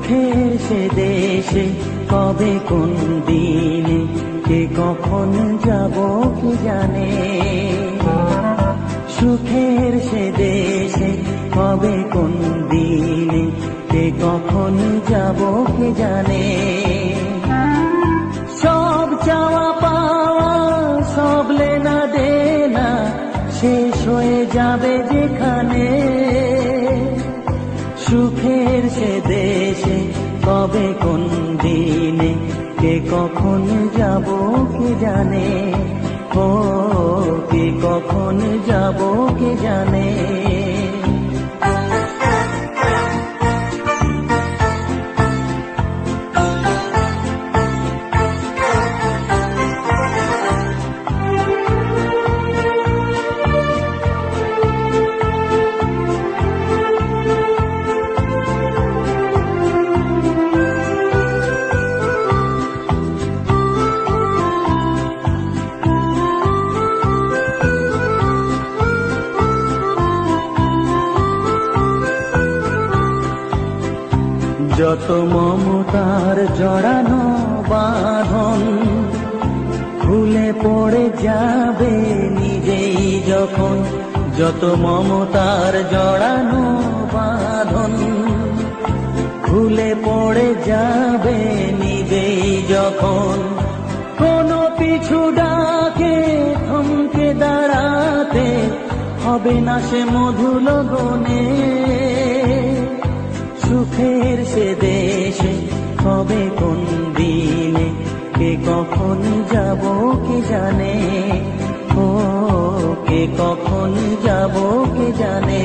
সুখের সে দেশে কবে কোন দিনে কে কখন যাব কে জানে। সুখের সে দেশে কবে কোন দিনে কে কখন যাব কে জানে। সব চাওয়া পাওয়া সব লেনা দেনা শেষ হয়ে যাবে যেখানে। সুখের সে দেশে কবে কোন দিনে কে কখন যাব কে জানে। ও কে কখন যাব কে জানে। যত মমতার জড়ানো বাঁধন খুলে পড়ে যাবে নিজেই যখন। যত মমতার জড়ানো বাঁধন খুলে পড়ে যাবে নিজেই যখন। কোনো পিছু ডাকে থমকে দাঁড়াতে হবে না সে মধুর গনে। সুখের সে দেশে কবে কোন দিনে কে কখন যাব কে জানে। ও কে কখন যাব কে জানে।